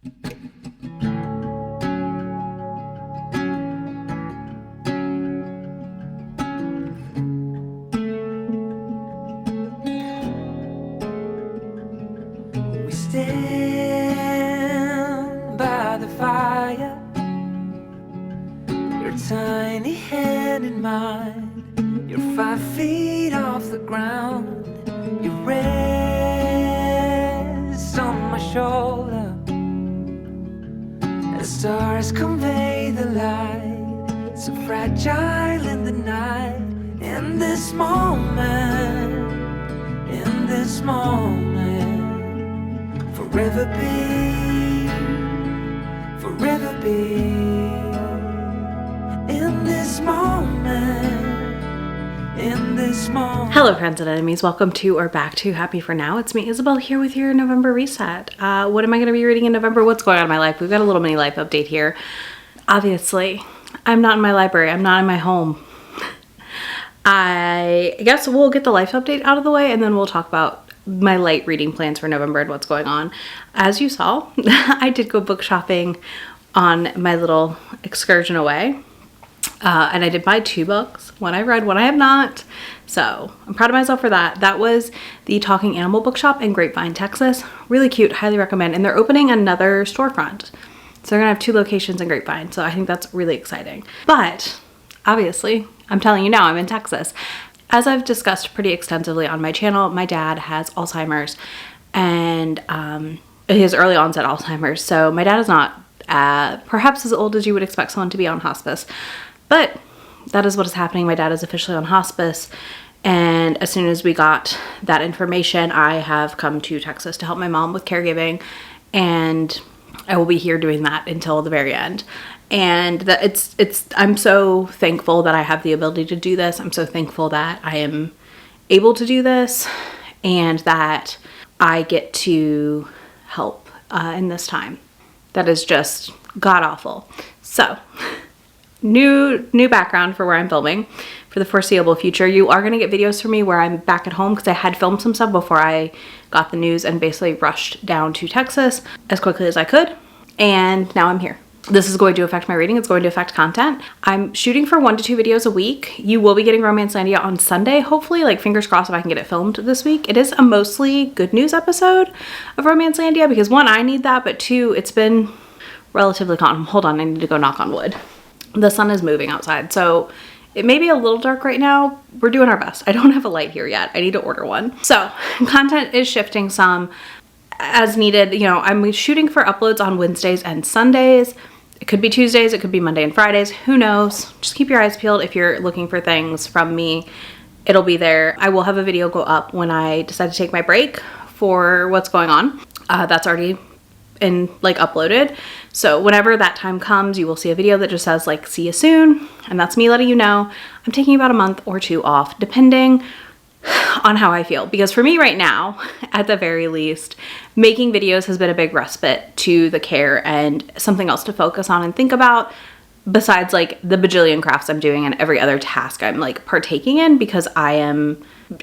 We stand by the fire, your tiny hand in mine. You're 5 feet off the ground. You rest on my shoulder. The stars convey the light, so fragile in the night. In this moment, forever be, in this moment. Hello friends and enemies, welcome to or back to Happy For Now. It's me, Isabel, here with your November reset. What am I going to be reading in November? What's going on in my life? We've got a little mini life update here. Obviously, I'm not in my library. I'm not in my home. I guess we'll get the life update out of the way and then we'll talk about my light reading plans for November and what's going on. As you saw, I did go book shopping on my little excursion away. And I did buy 2 books. One I read, one I have not. So I'm proud of myself for that. That was the Talking Animal Bookshop in Grapevine, Texas. Really cute, highly recommend. And they're opening another storefront. So they're gonna have 2 locations in Grapevine. So I think that's really exciting. But obviously, I'm telling you now, I'm in Texas. As I've discussed pretty extensively on my channel, my dad has Alzheimer's and he has early onset Alzheimer's. So my dad is not perhaps as old as you would expect someone to be on hospice. But that is what is happening. My dad is officially on hospice. And as soon as we got that information, I have come to Texas to help my mom with caregiving. And I will be here doing that until the very end. And that I'm so thankful that I have the ability to do this. I'm so thankful that I am able to do this and that I get to help in this time. That is just god awful. So new background for where I'm filming for the foreseeable future. You are going to get videos from me where I'm back at home because I had filmed some stuff before I got the news and basically rushed down to Texas as quickly as I could. And now I'm here. This is going to affect my reading. It's going to affect content. I'm shooting for 1 to 2 videos a week. You will be getting Romancelandia on Sunday, hopefully, like fingers crossed if I can get it filmed this week. It is a mostly good news episode of Romancelandia because 1, I need that, but 2, it's been relatively calm. Hold on, I need to go knock on wood. The sun is moving outside, so it may be a little dark right now. We're doing our best. I don't have a light here yet. I need to order one. So content is shifting some as needed. You know, I'm shooting for uploads on Wednesdays and Sundays. It could be Tuesdays, it could be Monday and Fridays, who knows? Just keep your eyes peeled if you're looking for things from me. It'll be there. I will have a video go up when I decide to take my break for what's going on. That's already uploaded. So whenever that time comes, you will see a video that just says like, see you soon. And that's me letting you know I'm taking about a month or 2 off, depending on how I feel. Because for me right now, at the very least, making videos has been a big respite to the care and something else to focus on and think about besides like the bajillion crafts I'm doing and every other task I'm like partaking in, because I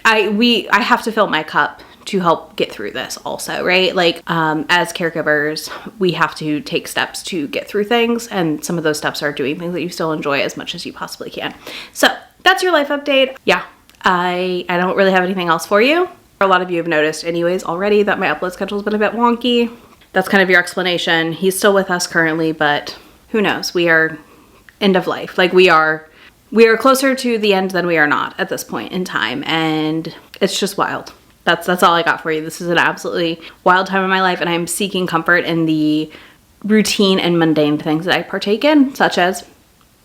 have to fill my cup to help get through this also, right? Like as caregivers, we have to take steps to get through things, and some of those steps are doing things that you still enjoy as much as you possibly can. So that's your life update. Yeah, I don't really have anything else for you. A lot of you have noticed anyways already that my upload schedule has been a bit wonky. That's kind of your explanation. He's still with us currently, but who knows? We are end of life. Like we are closer to the end than we are not at this point in time, and it's just wild. That's all I got for you. This is an absolutely wild time in my life, and I'm seeking comfort in the routine and mundane things that I partake in, such as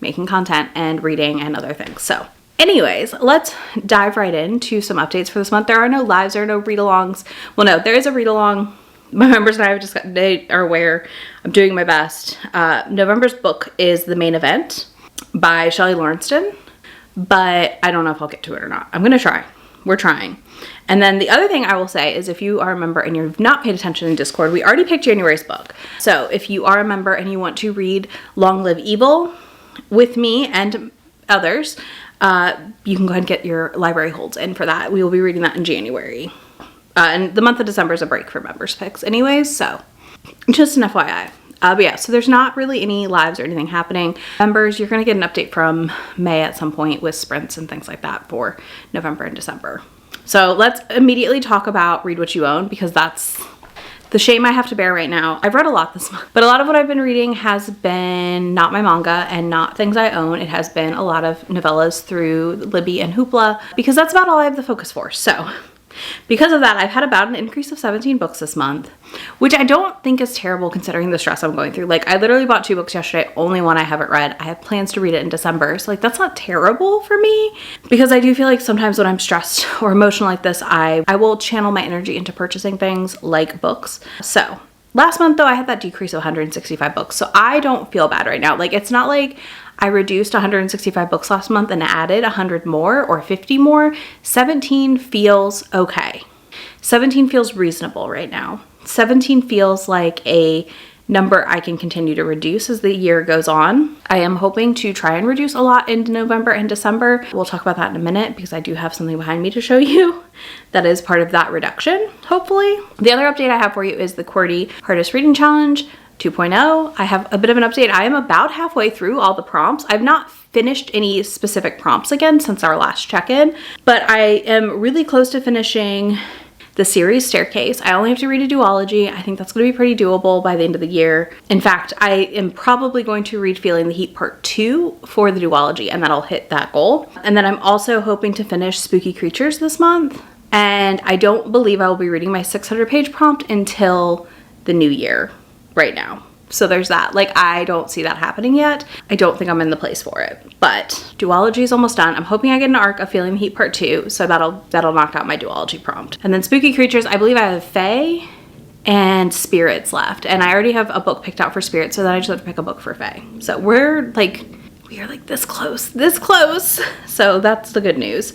making content and reading and other things. So anyways, let's dive right into some updates for this month. There are no lives, there are no read-alongs. Well, no, there is a read-along. My members and I have they are aware I'm doing my best. November's book is The Main Event by Shelley Lawrenceston, but I don't know if I'll get to it or not. I'm gonna try. We're trying. And then the other thing I will say is if you are a member and you've not paid attention in Discord, we already picked January's book. So if you are a member and you want to read Long Live Evil with me and others, you can go ahead and get your library holds in for that. We will be reading that in January. And the month of December is a break for members picks anyways, so Just an FYI. But yeah, so there's not really any lives or anything happening. Members, you're gonna get an update from May at some point with sprints and things like that for November and December. So let's immediately talk about Read What You Own, because that's the shame I have to bear right now. I've read a lot this month, but a lot of what I've been reading has been not my manga and not things I own. It has been a lot of novellas through Libby and Hoopla, because that's about all I have the focus for. So because of that, I've had about an increase of 17 books this month, which I don't think is terrible considering the stress I'm going through. Like, I literally bought 2 books yesterday, only one I haven't read. I have plans to read it in December. So like, that's not terrible for me, because I do feel like sometimes when I'm stressed or emotional like this, I will channel my energy into purchasing things like books. So last month though, I had that decrease of 165 books. So I don't feel bad right now. Like, it's not like I reduced 165 books last month and added 100 more or 50 more. 17 feels okay. 17 feels reasonable right now. 17 feels like a number I can continue to reduce as the year goes on. I am hoping to try and reduce a lot in November and December. We'll talk about that in a minute, because I do have something behind me to show you that is part of that reduction, hopefully. The other update I have for you is the QWERTY Hardest Reading Challenge 2.0. I have a bit of an update. I am about halfway through all the prompts. I've not finished any specific prompts again since our last check-in, but I am really close to finishing the series Staircase. I only have to read a duology. I think that's going to be pretty doable by the end of the year. In fact, I am probably going to read Feeling the Heat Part 2 for the duology, and that'll hit that goal. And then I'm also hoping to finish Spooky Creatures this month. And I don't believe I will be reading my 600-page prompt until the new year right now. So there's that. Like, I don't see that happening yet. I don't think I'm in the place for it. But duology is almost done. I'm hoping I get an arc of Feeling the Heat Part 2, so that'll knock out my duology prompt. And then Spooky Creatures, I believe I have Fae and Spirits left. And I already have a book picked out for Spirits, so then I just have to pick a book for Fae. So we are like this close. So that's the good news.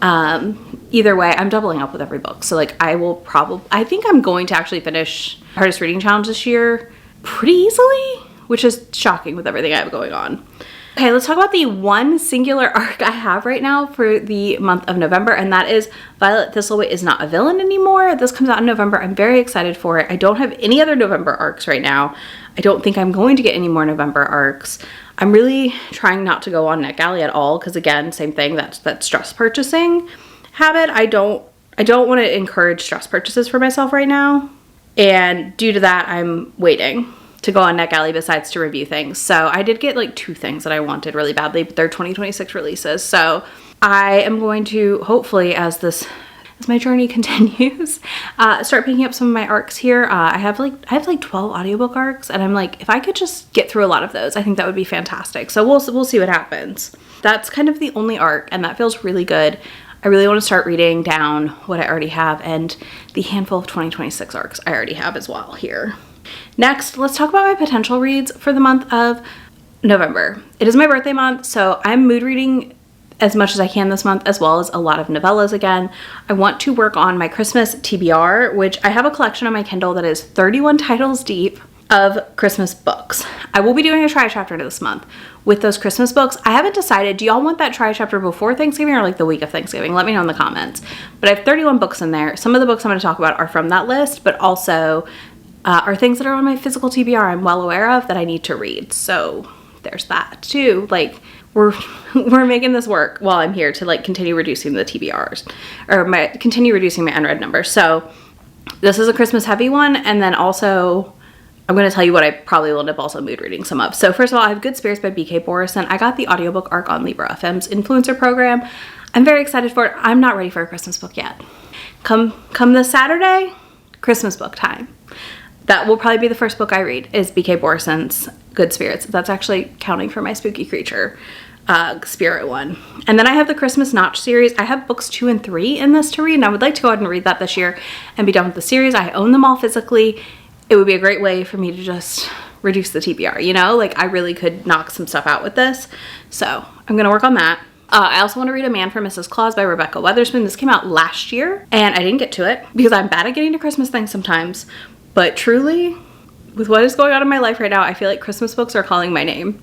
Either way, I'm doubling up with every book. So like, I think I'm going to actually finish Hardest Reading Challenge this year pretty easily, which is shocking with everything I have going on. Okay, let's talk about the one singular arc I have right now for the month of November, and that is Violet Thistleway is Not a Villain Anymore. This comes out in November. I'm very excited for it. I don't have any other November arcs right now. I don't think I'm going to get any more November arcs. I'm really trying not to go on NetGalley at all, because again, same thing, that stress purchasing habit. I don't want to encourage stress purchases for myself right now. And due to that, I'm waiting to go on NetGalley besides to review things. So I did get like 2 things that I wanted really badly, but they're 2026 releases. So I am going to, hopefully, as my journey continues, start picking up some of my arcs here. I have like 12 audiobook arcs, and I'm like, if I could just get through a lot of those, I think that would be fantastic. So we'll see what happens. That's kind of the only arc, and that feels really good. I really want to start reading down what I already have, and the handful of 2026 arcs I already have as well here. Next, let's talk about my potential reads for the month of November. It is my birthday month, so I'm mood reading as much as I can this month, as well as a lot of novellas again. I want to work on my Christmas TBR, which I have a collection on my Kindle that is 31 titles deep of Christmas books. I will be doing a try chapter this month with those Christmas books. I haven't decided, do y'all want that try chapter before Thanksgiving or like the week of Thanksgiving? Let me know in the comments. But I have 31 books in there. Some of the books I'm going to talk about are from that list, but also are things that are on my physical TBR I'm well aware of that I need to read. So there's that too. Like, we're making this work while I'm here to like continue reducing the TBRs, or continue reducing my unread numbers. So this is a Christmas heavy one, and then also I'm going to tell you what I probably will end up also mood reading some of. So first of all, I have Good Spirits by BK Borison. I got the audiobook arc on Libra FM's influencer program. I'm very excited for it. I'm not ready for a Christmas book yet. Come this Saturday, Christmas book time. That will probably be the first book I read, is BK Borison's Good Spirits. That's actually counting for my Spooky Creature spirit one. And then I have the Christmas Notch series. I have books 2 and 3 in this to read, and I would like to go ahead and read that this year and be done with the series. I own them all physically. It would be a great way for me to just reduce the TBR, you know? Like, I really could knock some stuff out with this. So I'm gonna work on that. I also want to read A Man for Mrs. Claus by Rebecca Weatherspoon. This came out last year, and I didn't get to it because I'm bad at getting to Christmas things sometimes. But truly, with what is going on in my life right now, I feel like Christmas books are calling my name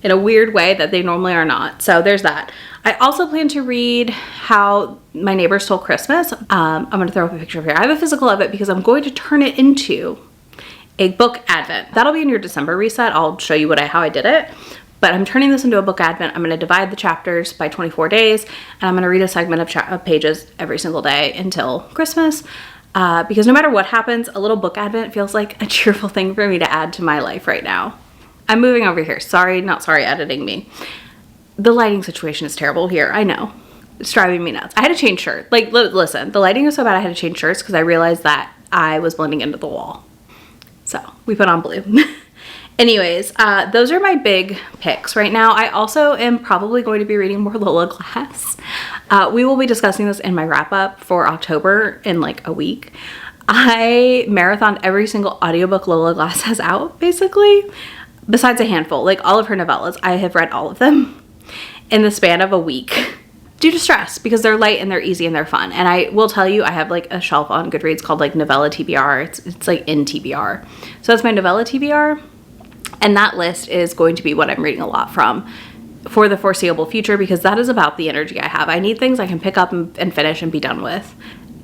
in a weird way that they normally are not. So there's that. I also plan to read How My Neighbors Stole Christmas. I'm going to throw up a picture of here. I have a physical of it because I'm going to turn it into a book advent. That'll be in your December reset. I'll show you how I did it. But I'm turning this into a book advent. I'm going to divide the chapters by 24 days, and I'm going to read a segment of pages every single day until Christmas. Because no matter what happens, a little book advent feels like a cheerful thing for me to add to my life right now. I'm moving over here. Sorry, not sorry, editing me. The lighting situation is terrible here. I know. It's driving me nuts. I had to change shirts. Like, listen, the lighting was so bad I had to change shirts because I realized that I was blending into the wall. So we put on blue. Anyways, those are my big picks right now. I also am probably going to be reading more Lola Glass. We will be discussing this in my wrap up for October in like a week. I marathoned every single audiobook Lola Glass has out, basically, besides a handful. Like all of her novellas, I have read all of them in the span of a week due to stress, because they're light and they're easy and they're fun. And I will tell you, I have like a shelf on Goodreads called like Novella TBR. It's like in TBR. So that's my Novella TBR. And that list is going to be what I'm reading a lot from for the foreseeable future, because that is about the energy I have. I need things I can pick up and finish and be done with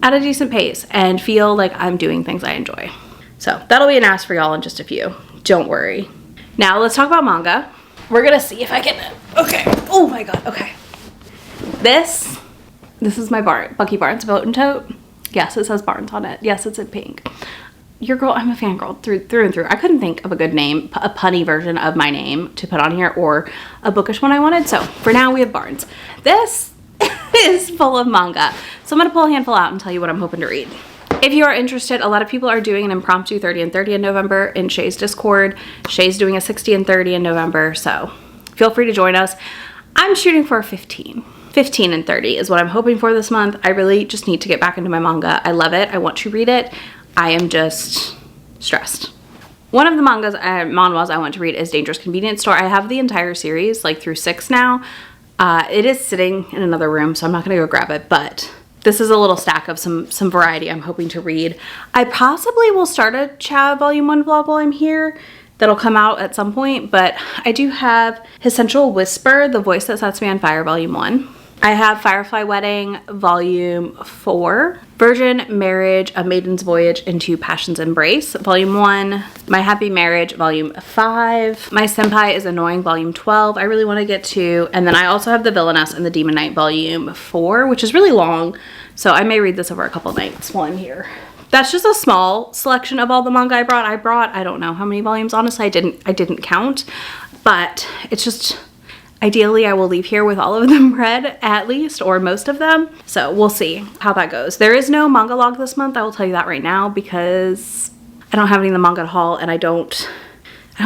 at a decent pace and feel like I'm doing things I enjoy. So that'll be an ask for y'all in just a few. Don't worry. Now let's talk about manga. We're gonna see if I can, okay. Oh my God, okay. This is my Bucky Barnes boat and tote. Yes, it says Barnes on it. Yes, it's in pink. Your girl, I'm a fangirl through and through. I couldn't think of a good name, a punny version of my name to put on here, or a bookish one I wanted. So for now we have Barnes. This is full of manga. So I'm gonna pull a handful out and tell you what I'm hoping to read. If you are interested, a lot of people are doing an impromptu 30 and 30 in November in Shay's Discord. Shay's doing a 60 and 30 in November, so feel free to join us. I'm shooting for a 15. 15 and 30 is what I'm hoping for this month. I really just need to get back into my manga. I love it. I want to read it. I am just stressed. One of the manhwas I want to read is Dangerous Convenience Store. I have the entire series, like through 6 now. It is sitting in another room, so I'm not gonna go grab it, but this is a little stack of some variety I'm hoping to read. I possibly will start a Chow Volume 1 vlog while I'm here. That'll come out at some point, but I do have His Sensual Whisper, The Voice That Sets Me on Fire, Volume 1. I have Firefly Wedding, Volume 4. Virgin Marriage, A Maiden's Voyage into Passion's Embrace, Volume 1. My Happy Marriage, Volume 5. My Senpai is Annoying, Volume 12. I really want to get to. And then I also have The Villainess and the Demon Knight, Volume 4, which is really long. So I may read this over a couple nights while I'm here. That's just a small selection of all the manga I brought. I don't know how many volumes, honestly. I didn't count. But it's just... Ideally, I will leave here with all of them read, at least, or most of them. So we'll see how that goes. There is no manga log this month, I will tell you that right now, because I don't have any in the manga haul, and I don't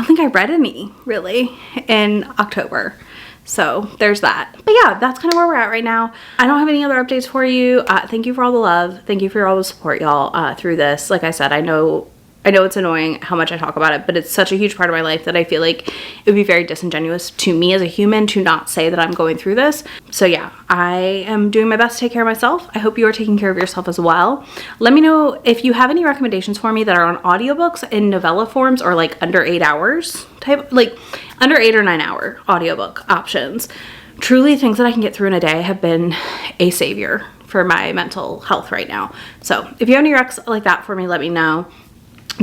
think I read any, really, in October. So there's that. But yeah, that's kind of where we're at right now. I don't have any other updates for you. Thank you for all the love. Thank you for all the support, y'all, through this. Like I said, I know it's annoying how much I talk about it, but it's such a huge part of my life that I feel like it would be very disingenuous to me as a human to not say that I'm going through this. So yeah, I am doing my best to take care of myself. I hope you are taking care of yourself as well. Let me know if you have any recommendations for me that are on audiobooks in novella forms, or like under 8 hours type, like under 8 or 9 hour audiobook options. Truly, things that I can get through in a day have been a savior for my mental health right now. So if you have any recs like that for me, let me know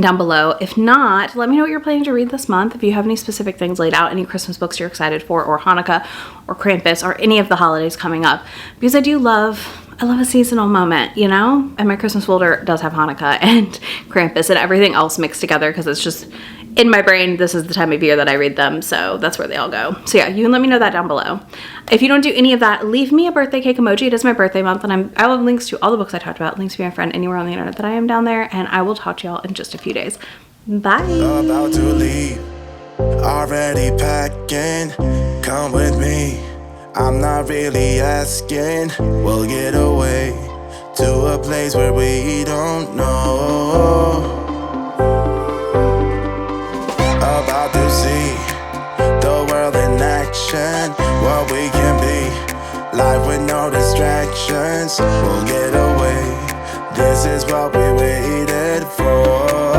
down below. If not, let me know what you're planning to read this month. If you have any specific things laid out, any Christmas books you're excited for, or Hanukkah or Krampus, or any of the holidays coming up, because I love a seasonal moment, you know? And my Christmas folder does have Hanukkah and Krampus and everything else mixed together, because it's just in my brain, this is the time of year that I read them, so that's where they all go. So yeah, you can let me know that down below. If you don't do any of that, leave me a birthday cake emoji. It is my birthday month, and I will have links to all the books I talked about, links to my friend anywhere on the internet that I am down there, and I will talk to y'all in just a few days. Bye. About to leave, already packing, come with me. I'm not really asking, we'll get away to a place where we don't know. About to see the world in action, what we can be, life with no distractions. We'll get away, this is what we waited for.